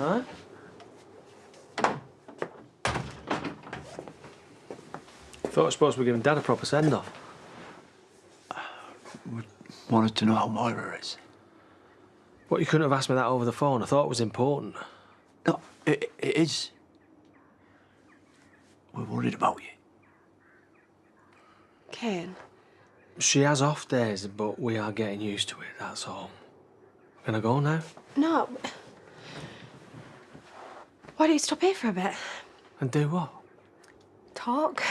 Huh? Thought I was supposed to be giving Dad a proper send-off. We wanted to know how Moira is. What, you couldn't have asked me that over the phone? I thought it was important. No, it is. We're worried about you. Cain? She has off days, but we are getting used to it, that's all. Can I go now? No. Why don't you stop here for a bit? And do what? Talk.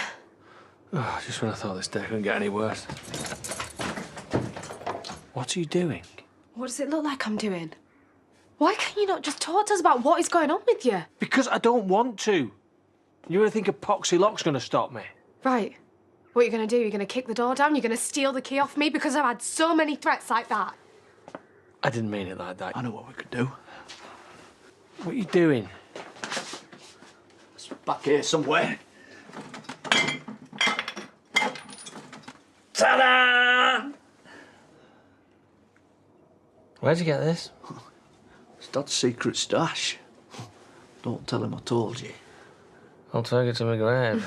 Oh, just when I thought this day couldn't get any worse. What are you doing? What does it look like I'm doing? Why can't you not just talk to us about what is going on with you? Because I don't want to. You really think a poxy lock's going to stop me? Right. What are you going to do? You're going to kick the door down? You're going to steal the key off me? Because I've had so many threats like that. I didn't mean it like that. I know what we could do. What are you doing? It's back here somewhere. Ta-da! Where'd you get this? It's Dad's secret stash. Don't tell him I told you. I'll take it to my grave.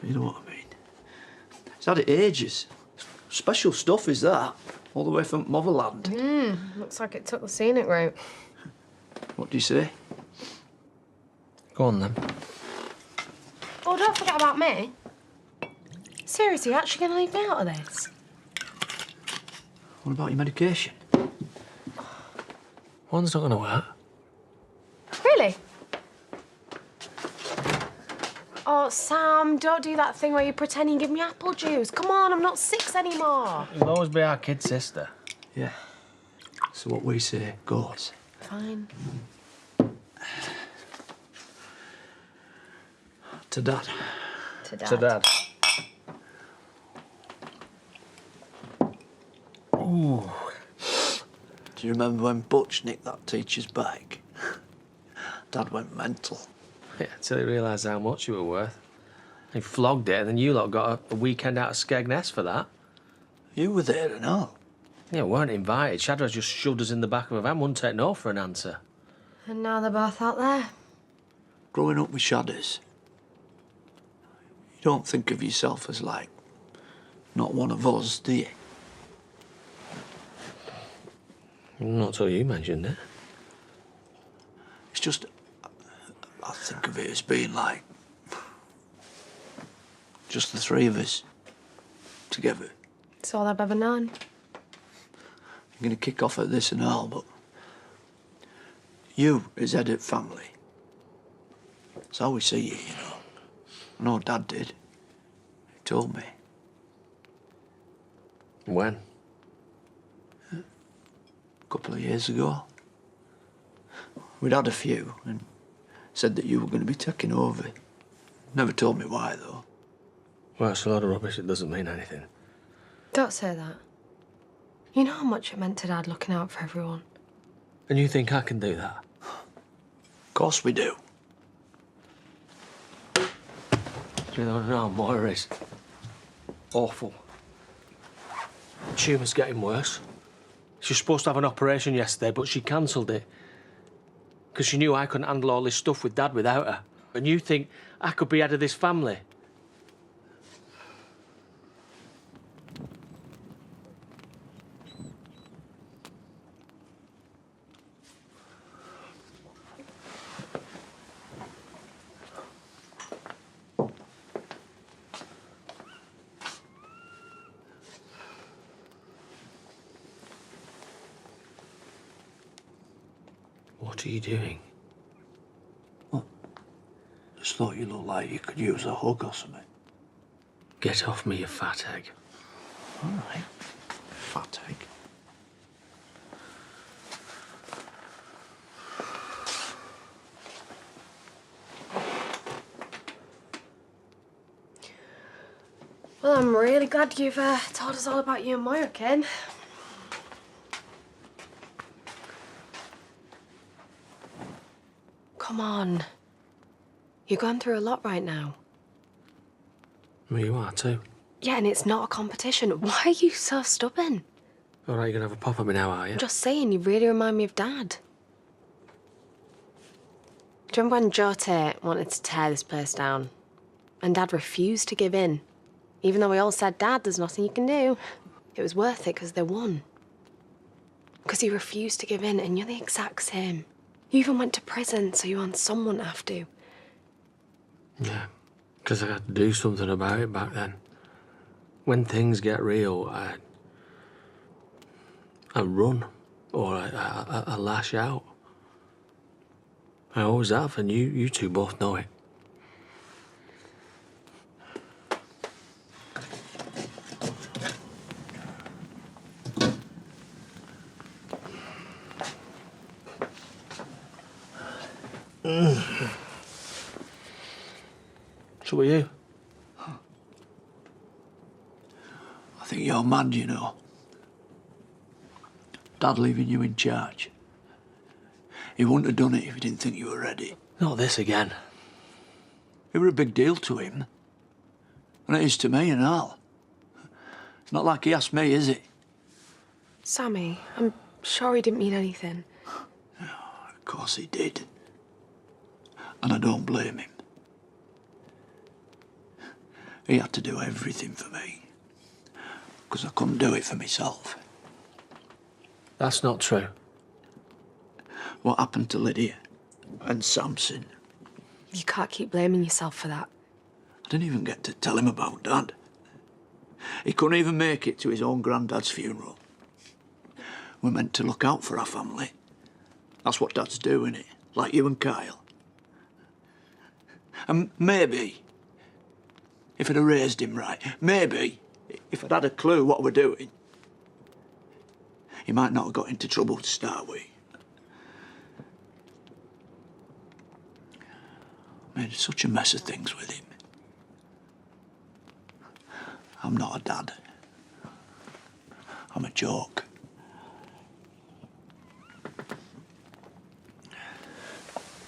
You know what I mean. It's had it ages. Special stuff is that. All the way from Motherland. Looks like it took the scenic route. What do you say? Go on, then. Oh, don't forget about me. Seriously, you're actually going to leave me out of this? What about your medication? One's not going to work. Really? Oh, Sam, don't do that thing where you pretend you give me apple juice. Come on, I'm not 6 anymore. You'll always be our kid sister. Yeah. So what we say goes. Fine. To Dad. To Dad. To Dad. Ooh. Do you remember when Butch nicked that teacher's bike? Dad went mental. Yeah, until he realised how much you were worth. He flogged it, and then you lot got a weekend out of Skegness for that. You were there and all. Yeah, we weren't invited. Shadra's just shoved us in the back of a van, wouldn't take no for an answer. And now they're both out there. Growing up with shadows, you don't think of yourself as like not one of us, do you? Not till you mentioned it. It's just, I think of it as being like just the 3 of us together. It's all I've ever known. I'm going to kick off at this and all, but you as head of family, it's how we see you, you know. I know Dad did. He told me. When? A couple of years ago. We'd had a few and said that you were going to be taking over. Never told me why, though. Well, it's a lot of rubbish. It doesn't mean anything. Don't say that. You know how much it meant to Dad looking out for everyone. And you think I can do that? Of course we do. You don't know how Moira is. Awful. Tumour's getting worse. She was supposed to have an operation yesterday, but she cancelled it. Because she knew I couldn't handle all this stuff with Dad without her. And you think I could be head of this family? What are you doing? Well, just thought you looked like you could use a hug or something. Get off me, you fat egg. All right. Fat egg. Well, I'm really glad you've told us all about you and Moira, Cain. Come on. You're going through a lot right now. Well, you are too. Yeah, and it's not a competition. Why are you so stubborn? All right, you're going to have a pop at me now, are you? I'm just saying, you really remind me of Dad. Do you remember when Jota wanted to tear this place down? And Dad refused to give in. Even though we all said, Dad, there's nothing you can do. It was worth it because they won. Because he refused to give in, and you're the exact same. You even went to prison, so you want someone to have to. Yeah, because I had to do something about it back then. When things get real, I run, or I lash out. I always have, and you two both know it. So are you? I think you're mad, you know. Dad leaving you in charge. He wouldn't have done it if he didn't think you were ready. Not this again. It were a big deal to him. And it is to me and all. It's not like he asked me, is it? Sammy, I'm sure he didn't mean anything. Of course he did. And I don't blame him. He had to do everything for me. Because I couldn't do it for myself. That's not true. What happened to Lydia and Samson? You can't keep blaming yourself for that. I didn't even get to tell him about Dad. He couldn't even make it to his own granddad's funeral. We're meant to look out for our family. That's what Dad's doing, it, like you and Kyle. And maybe, if I'd have raised him right, maybe, if I'd had a clue what we're doing, he might not have got into trouble to start with. Made such a mess of things with him. I'm not a dad. I'm a joke.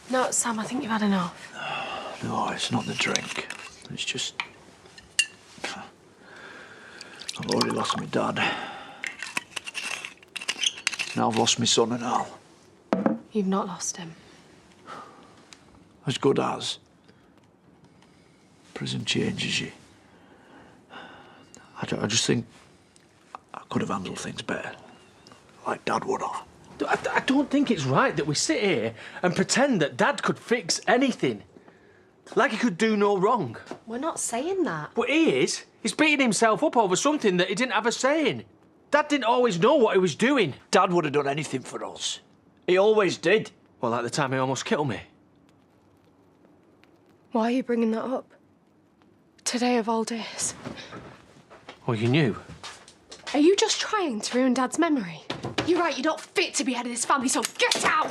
No, Sam, I think you've had enough. No, it's not the drink. It's just... I've already lost my dad. Now I've lost my son and all. You've not lost him. As good as. Prison changes you. I just think I could have handled things better. Like Dad would have. I don't think it's right that we sit here and pretend that Dad could fix anything. Like he could do no wrong. We're not saying that. But he is. He's beating himself up over something that he didn't have a say in. Dad didn't always know what he was doing. Dad would have done anything for us. He always did. Well, like the time he almost killed me. Why are you bringing that up? Today of all days. Well, you knew. Are you just trying to ruin Dad's memory? You're right, you're not fit to be head of this family, so get out!